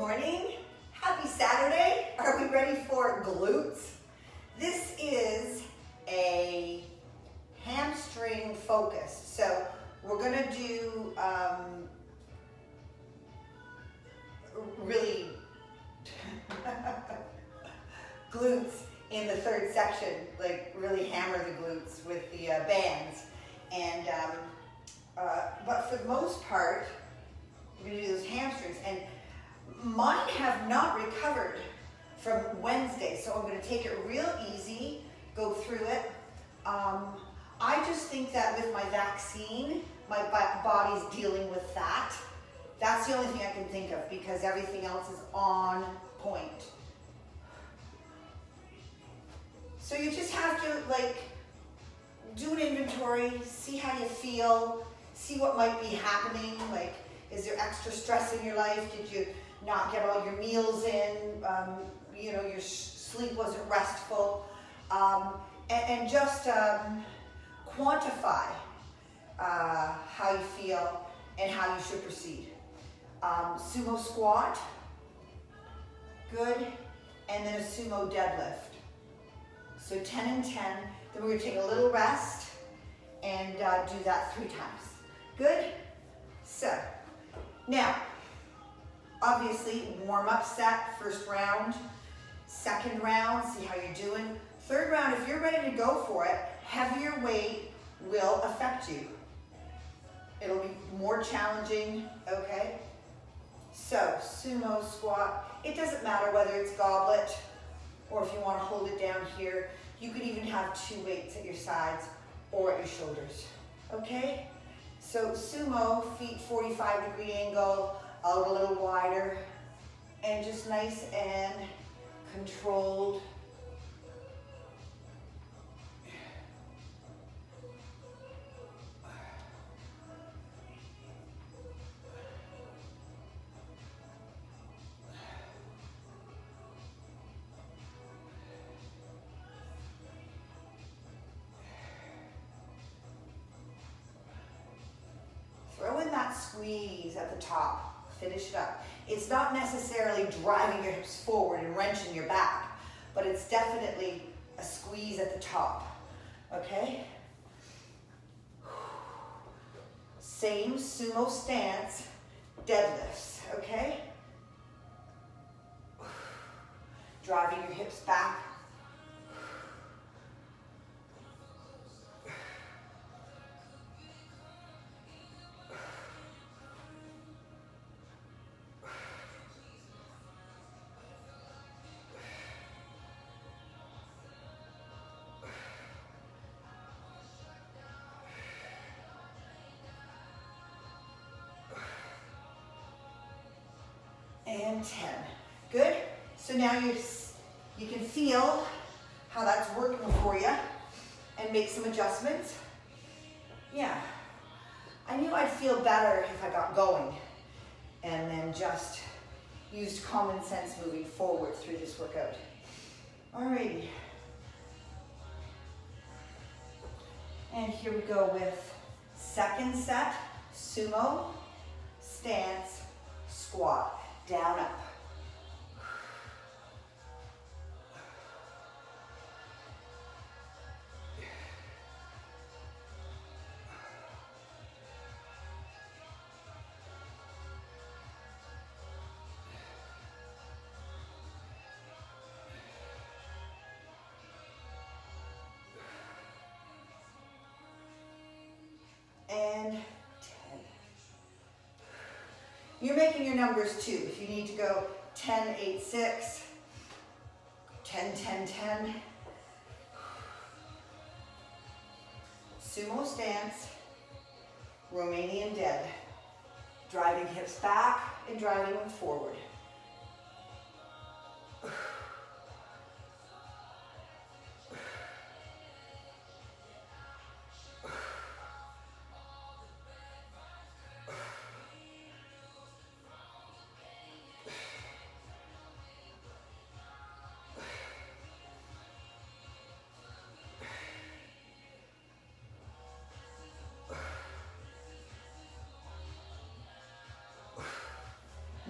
morning. Happy Saturday. Are we ready for glutes? This is a hamstring focus. So we're going to do really glutes in the third section, like really hammer the glutes with the bands. And but for the most part, we're going to do those hamstrings. And mine have not recovered from Wednesday, so I'm going to take it real easy, go through it. I just think that with my vaccine, my body's dealing with that. That's the only thing I can think of because everything else is on point. So you just have to do an inventory, see how you feel, see what might be happening. Like, is there extra stress in your life? Did you not get all your meals in? Your sleep wasn't restful. And just quantify how you feel and how you should proceed. Sumo Squat, good, and then a Sumo Deadlift. So 10 and 10, then we're going to take a little rest and do that 3 times. Good? So, now, obviously, warm-up set, first round, second round, see how you're doing. Third round, if you're ready to go for it, heavier weight will affect you. It'll be more challenging, okay? So, Sumo Squat, it doesn't matter whether it's goblet or if you want to hold it down here. You could even have 2 weights at your sides or at your shoulders, okay? So Sumo, feet 45-degree angle, out a little wider, and just nice and controlled. Throw in that squeeze at the top. Finish it up. It's not necessarily driving your hips forward and wrenching your back, but it's definitely a squeeze at the top. Okay? Same sumo stance, deadlifts. Okay? Driving your hips back. And 10. Good? So now you can feel how that's working for you and make some adjustments. Yeah. I knew I'd feel better if I got going and then just used common sense moving forward through this workout. Alrighty. And here we go with second set, sumo, stance, squat. Down, up. And 10. You're making your numbers too. If you need to go 10, 8, 6, 10, 10, 10. Sumo stance, Romanian dead. Driving hips back and driving them forward.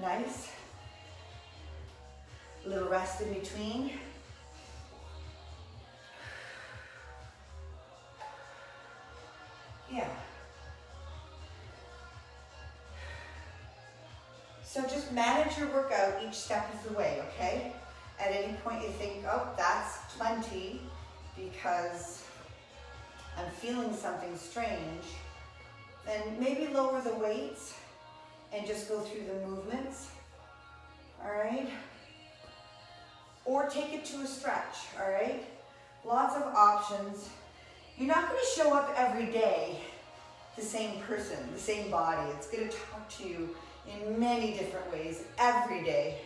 Nice. A little rest in between. Yeah. So just manage your workout each step of the way, okay? At any point you think, oh, that's plenty because I'm feeling something strange, then maybe lower the weights and just go through the movements, all right? Or take it to a stretch, all right? Lots of options. You're not going to show up every day the same person, the same body. It's going to talk to you in many different ways every day.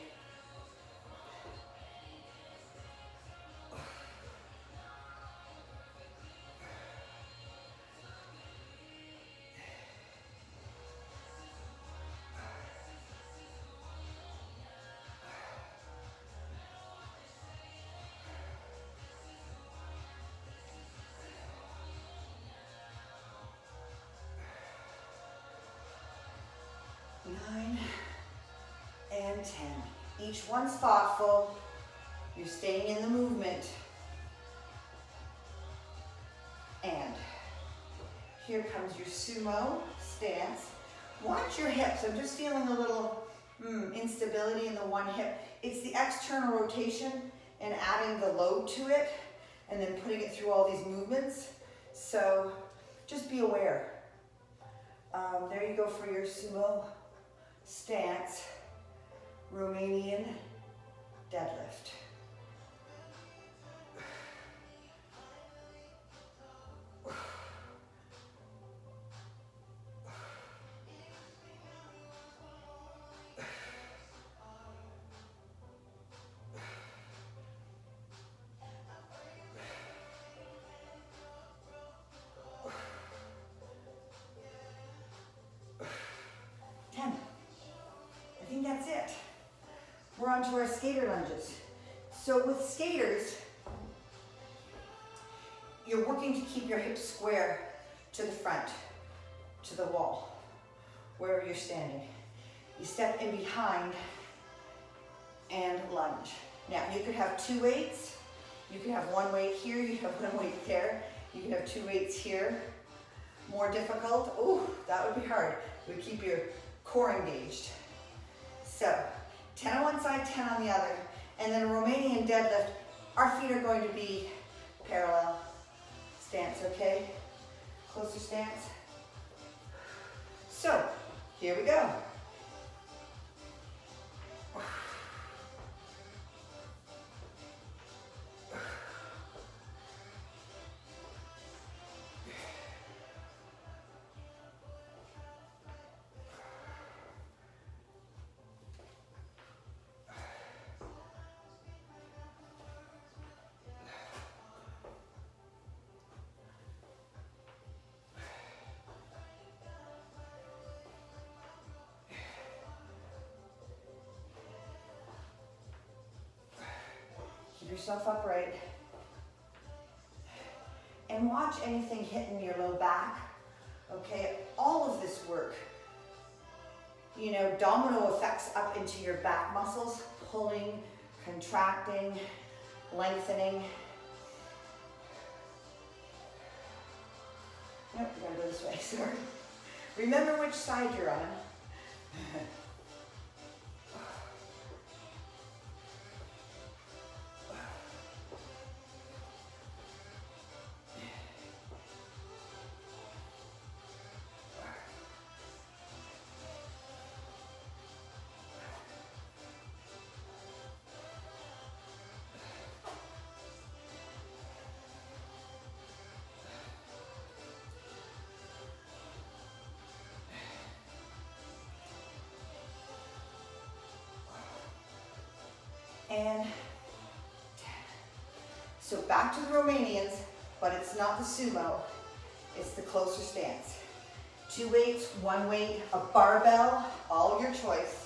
Nine and 10. Each one's thoughtful. You're staying in the movement. And here comes your sumo stance. Watch your hips. I'm just feeling a little instability in the one hip. It's the external rotation and adding the load to it and then putting it through all these movements. So just be aware. There you go for your sumo stance, Romanian deadlift. That's it. We're on to our skater lunges. So with skaters, you're working to keep your hips square to the front, to the wall, wherever you're standing. You step in behind and lunge. Now you could have two weights. You could have one weight here, you have one weight there. You could have two weights here. More difficult, ooh, that would be hard. It would keep your core engaged. So, 10 on one side, 10 on the other. And then a Romanian deadlift, our feet are going to be parallel stance, okay? Closer stance. So, here we go. Yourself upright and watch anything hitting your low back. Okay, all of this work, you know, domino effects up into your back muscles, pulling, contracting, lengthening. Nope, we're gonna go this way, sorry. Remember which side you're on. And 10. So back to the Romanians, but it's not the sumo, it's the closer stance. Two weights, one weight, a barbell, all your choice.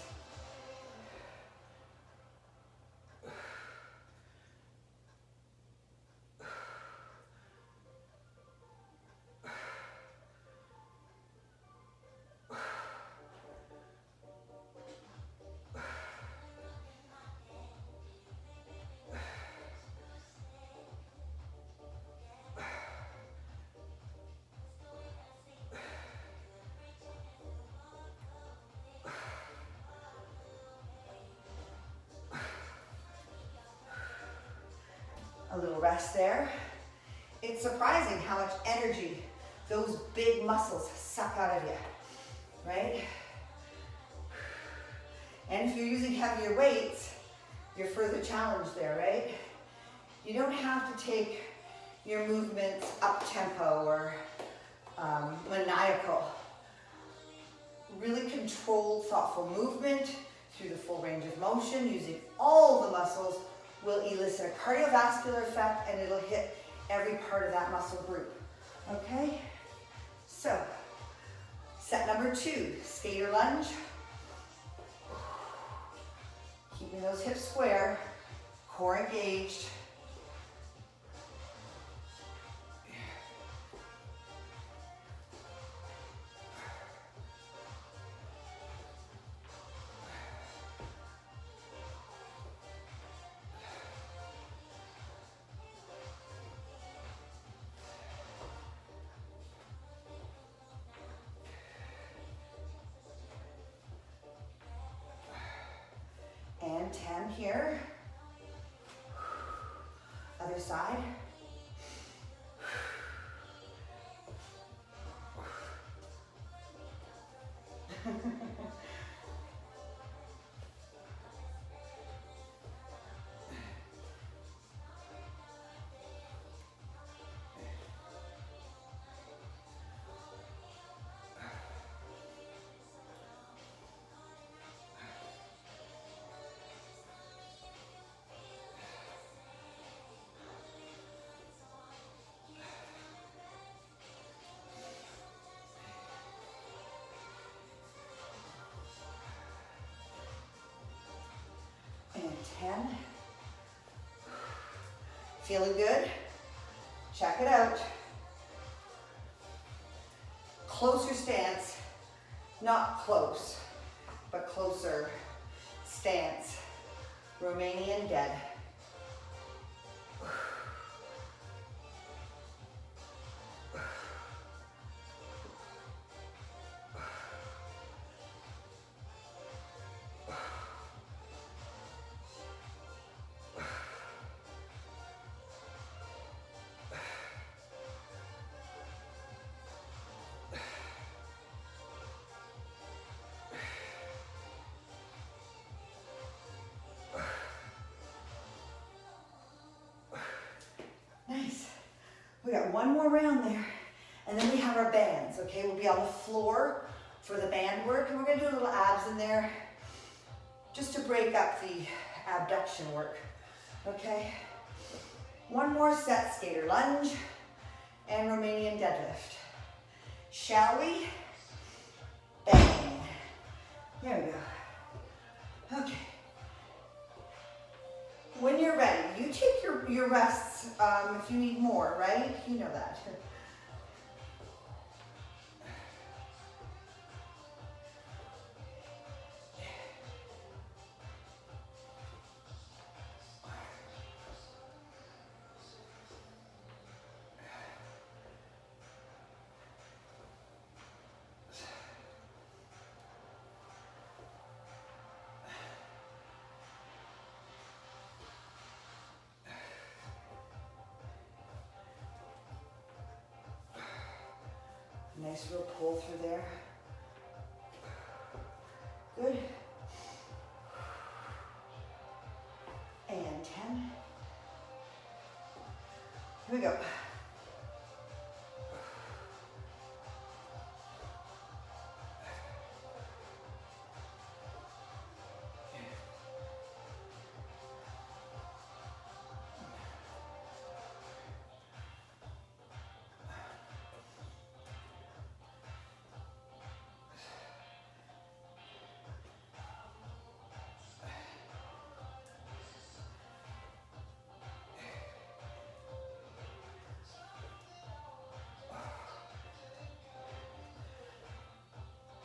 rest there. It's surprising how much energy those big muscles suck out of you, right? And if you're using heavier weights, you're further challenged there, right? You don't have to take your movements up-tempo or maniacal. Really controlled, thoughtful movement through the full range of motion, using all the muscles will elicit a cardiovascular effect, and it'll hit every part of that muscle group, okay? So, set number 2, skater lunge. Keeping those hips square, core engaged. And 10 here. Other side. And 10. Feeling good? Check it out. Closer stance, not close, but closer stance. Romanian dead. Nice. We got one more round there, and then we have our bands, okay? We'll be on the floor for the band work, and we're gonna do a little abs in there just to break up the abduction work, okay? One more set, skater lunge and Romanian deadlift. Shall we? Bang. There we go. Okay. When you're ready, you take your rests if you need more, right? You know that. Nice real pull through there. Good. And 10. Here we go.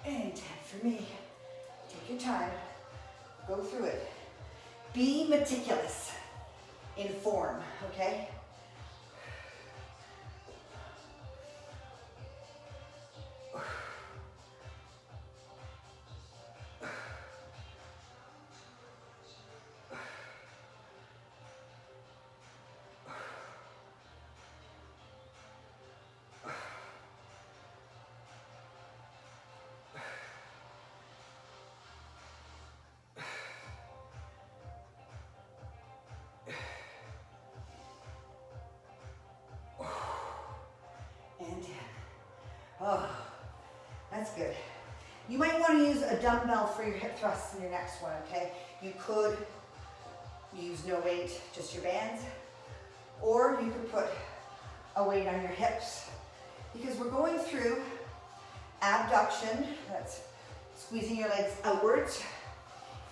And 10 for me. Take your time. Go through it. Be meticulous in form, okay? want to use a dumbbell for your hip thrusts in your next one, okay? You could use no weight, just your bands, or you could put a weight on your hips, because we're going through abduction, that's squeezing your legs outwards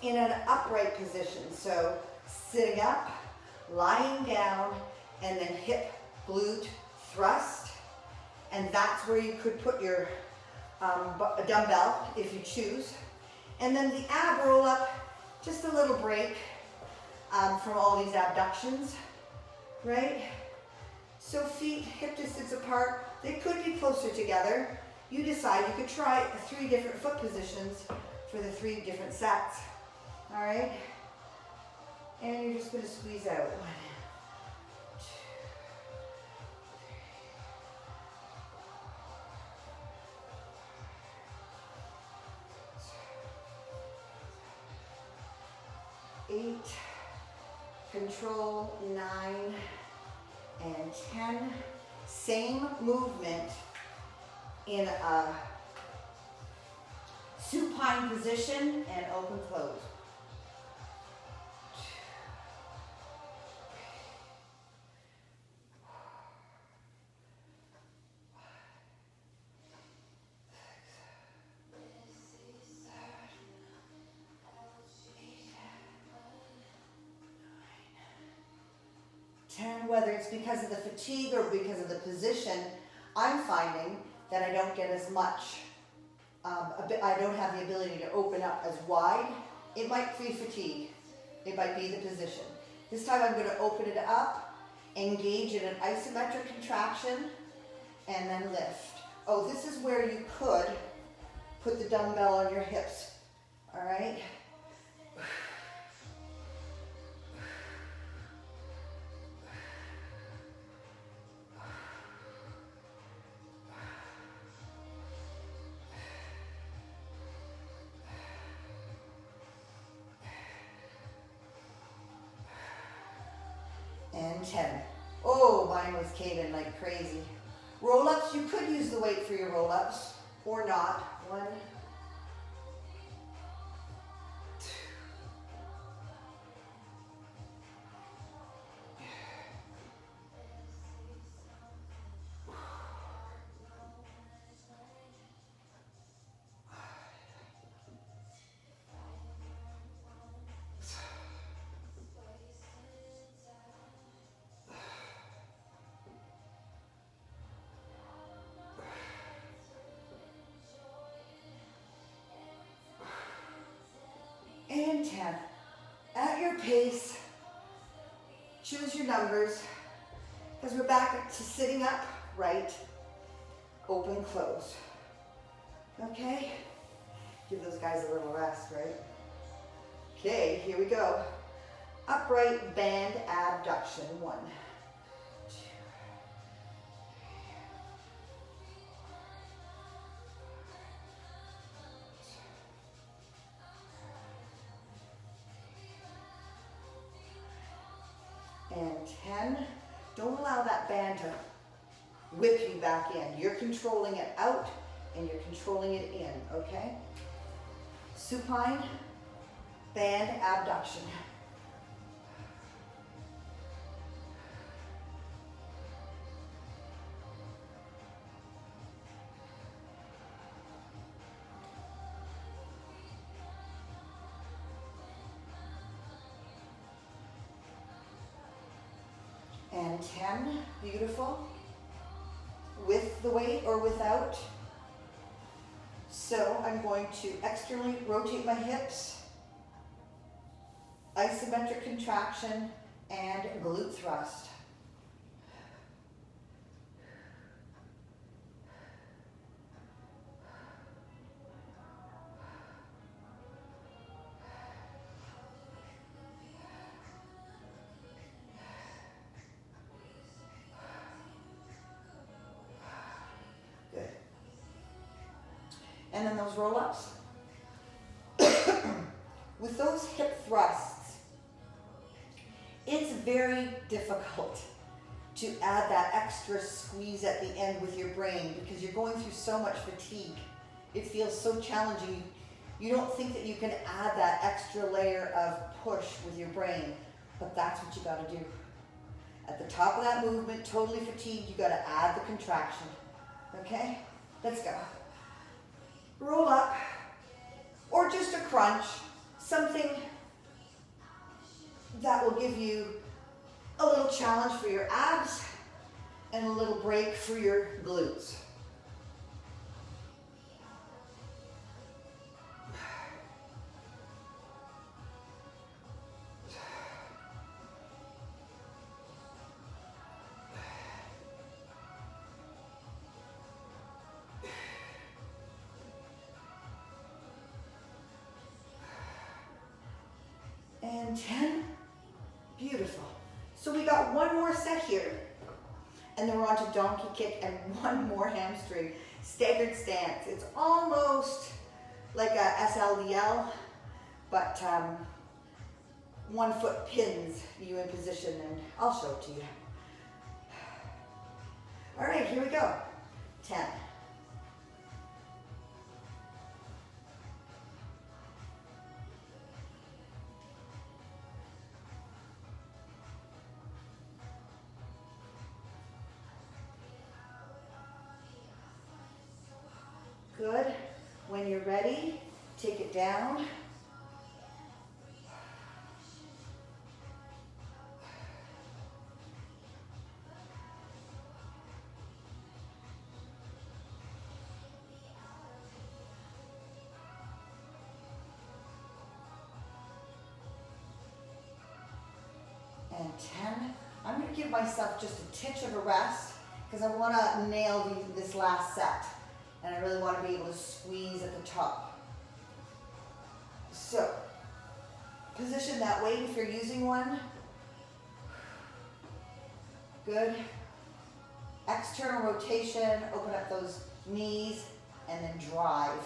in an upright position. So sitting up, lying down, and then hip glute thrust. And that's where you could put your a dumbbell if you choose. And then the ab roll up, just a little break from all these abductions, right? So feet hip distance apart, they could be closer together. You decide. You could try 3 different foot positions for the 3 different sets. All right? And you're just going to squeeze out. 1, 2, 3, 8, control, 9, and 10. Same movement in a supine position and open close. 10, whether it's because of the fatigue or because of the position, I'm finding that I don't get as much, I don't have the ability to open up as wide. It might be fatigue. It might be the position. This time I'm going to open it up, engage in an isometric contraction, and then lift. Oh, this is where you could put the dumbbell on your hips, all right? And 10. Oh, mine was caving like crazy. Roll-ups, you could use the weight for your roll-ups or not. 1, 2. And 10. At your pace, choose your numbers, because we're back to sitting up, right, open, close. Okay? Give those guys a little rest, right? Okay, here we go. Upright band abduction. 1, 2. And 10. Don't allow that band to whip you back in. You're controlling it out and you're controlling it in, okay? Supine, band abduction. And 10, beautiful. With the weight or without. So I'm going to externally rotate my hips, isometric contraction, and glute thrust. And then those roll-ups. With those hip thrusts, it's very difficult to add that extra squeeze at the end with your brain because you're going through so much fatigue. It feels so challenging. You don't think that you can add that extra layer of push with your brain, but that's what you gotta do. At the top of that movement, totally fatigued, you gotta add the contraction. Okay? Let's go. Roll up, or just a crunch, something that will give you a little challenge for your abs and a little break for your glutes. And 10. Beautiful. So we got one more set here. And then we're on to donkey kick and one more hamstring. Staggered stance. It's almost like a SLDL, but 1 foot pins you in position, and I'll show it to you. All right, here we go. 10. Good. When you're ready, take it down. And 10. I'm going to give myself just a titch of a rest because I want to nail this last set. And I really want to be able to squeeze at the top. So, position that weight if you're using one. Good. External rotation, open up those knees, and then drive.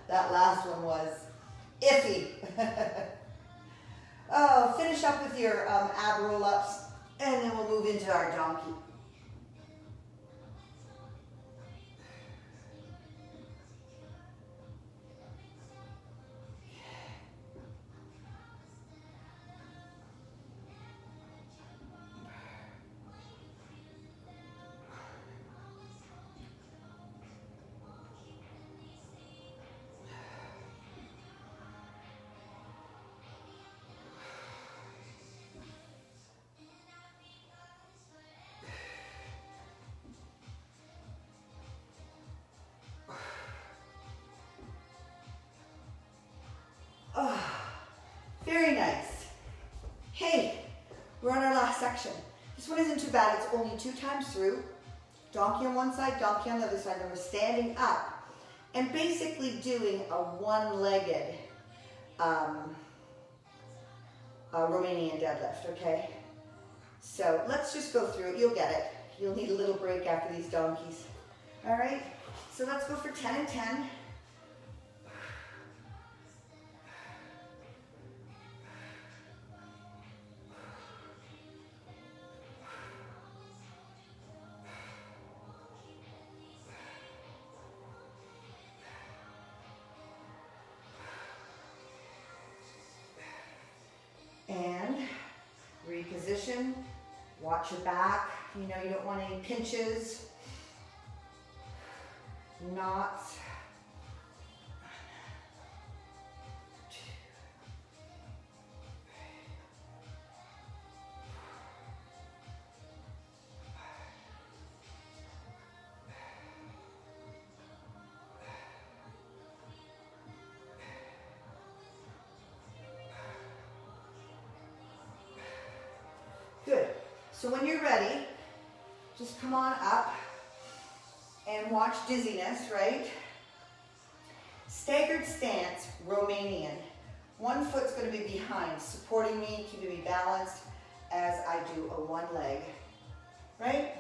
That last one was iffy. Oh, finish up with your ab roll-ups, and then we'll move into our donkey. Oh, very nice. Hey, we're on our last section. This one isn't too bad. It's only 2 times through. Donkey on one side, donkey on the other side. Then we're standing up and basically doing a one-legged Romanian deadlift, okay? So let's just go through it. You'll get it. You'll need a little break after these donkeys. All right? So let's go for 10 and 10. And reposition, watch your back. You know, you don't want any pinches, knots. Good. So when you're ready, just come on up and watch dizziness, right? Staggered stance, Romanian. One foot's going to be behind, supporting me, keeping me balanced as I do a one leg, right?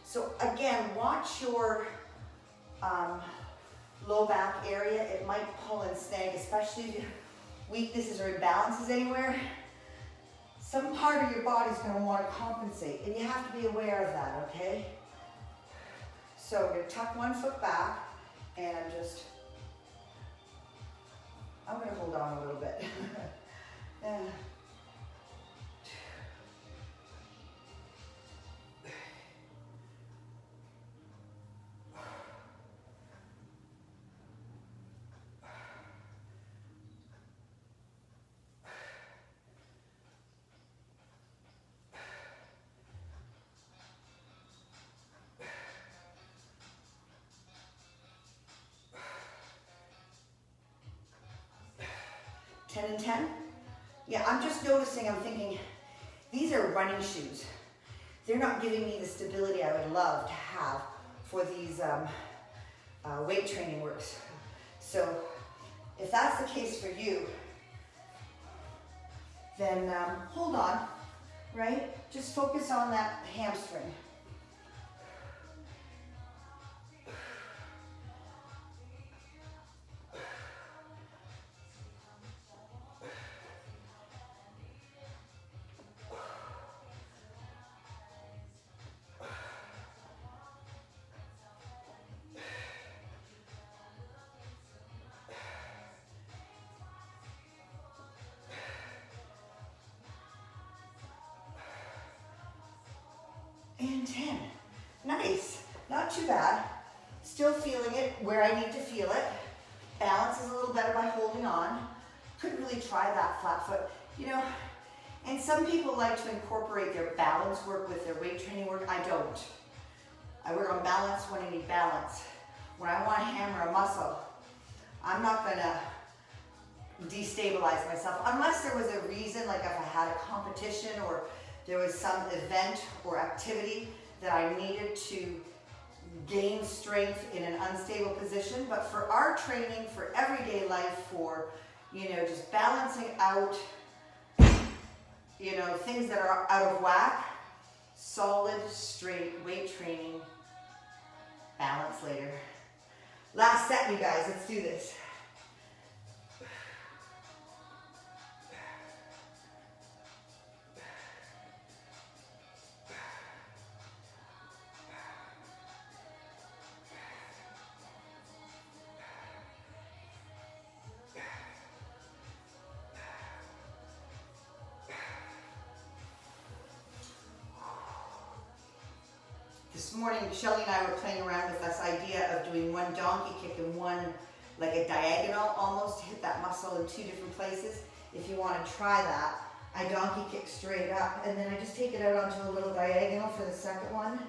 So again, watch your low back area. It might pull and snag, especially if you have weaknesses or imbalances anywhere. Some part of your body's going to want to compensate, and you have to be aware of that, okay? So we're going to tuck one foot back, and I'm going to hold on a little bit. 10 and 10? Yeah, I'm just noticing, I'm thinking, these are running shoes. They're not giving me the stability I would love to have for these weight training works. So if that's the case for you, then hold on, right? Just focus on that hamstring. And 10. Nice. Not too bad. Still feeling it where I need to feel it. Balance is a little better by holding on. Could really try that flat foot. You know, and some people like to incorporate their balance work with their weight training work. I don't. I work on balance when I need balance. When I want to hammer a muscle, I'm not going to destabilize myself unless there was a reason, like if I had a competition or there was some event or activity that I needed to gain strength in an unstable position. But for our training, for everyday life, for, you know, just balancing out, you know, things that are out of whack, solid, straight weight training, balance later. Last set, you guys, let's do this. This morning, Shelly and I were playing around with this idea of doing one donkey kick and one, like a diagonal almost, to hit that muscle in two different places. If you want to try that, I donkey kick straight up, and then I just take it out onto a little diagonal for the second one.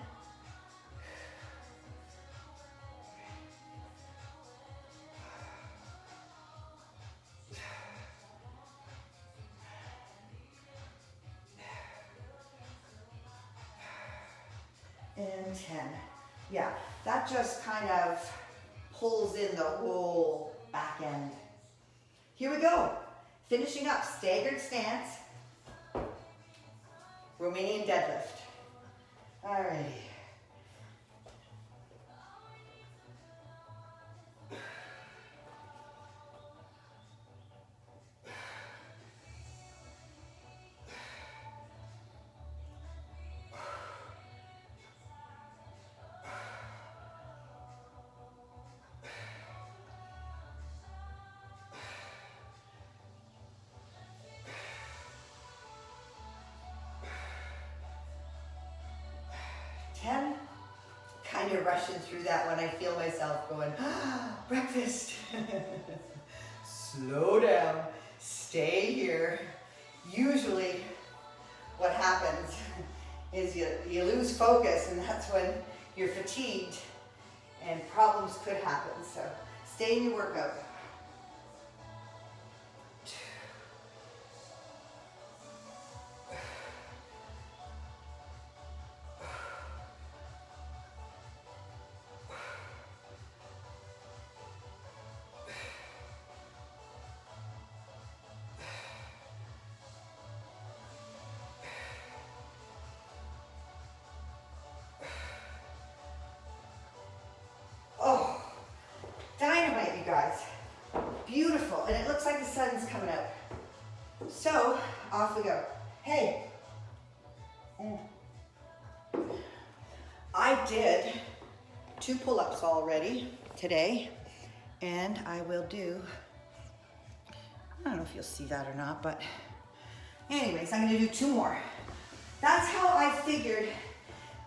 And 10. Yeah, that just kind of pulls in the whole back end. Here we go. Finishing up, staggered stance, Romanian deadlift. Alrighty. Kind of rushing through that when I feel myself going, breakfast. Slow down, stay here. Usually what happens is you lose focus, and that's when you're fatigued and problems could happen. So stay in your workout. Off we go. Hey. I did 2 pull-ups already today, and I will do, I don't know if you'll see that or not, but anyways, I'm gonna do 2 more. That's how I figured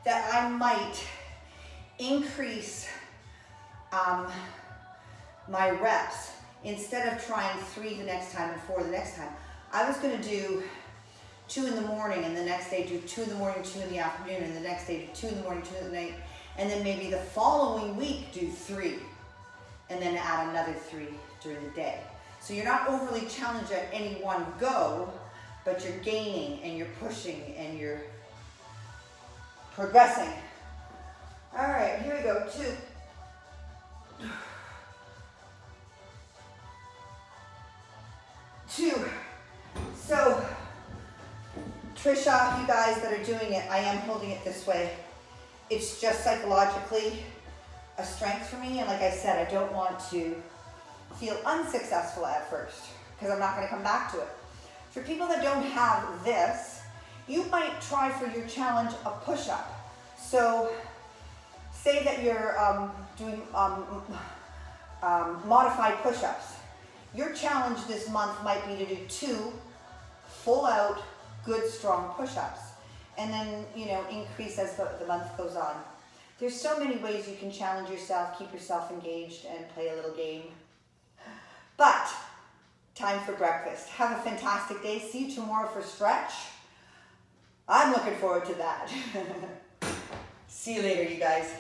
that I might increase my reps. Instead of trying 3 the next time and 4 the next time, I was gonna do 2 in the morning, and the next day do 2 in the morning, 2 in the afternoon, and the next day do 2 in the morning, 2 in the night, and then maybe the following week do 3, and then add another 3 during the day. So you're not overly challenged at any one go, but you're gaining and you're pushing and you're progressing. All right, here we go, 2. So, Trisha, you guys that are doing it, I am holding it this way. It's just psychologically a strength for me, and like I said, I don't want to feel unsuccessful at first, because I'm not going to come back to it. For people that don't have this, you might try for your challenge a push-up. So, say that you're doing modified push-ups. Your challenge this month might be to do 2 full out, good, strong push-ups. And then, you know, increase as the month goes on. There's so many ways you can challenge yourself, keep yourself engaged, and play a little game. But, time for breakfast. Have a fantastic day. See you tomorrow for stretch. I'm looking forward to that. See you later, you guys.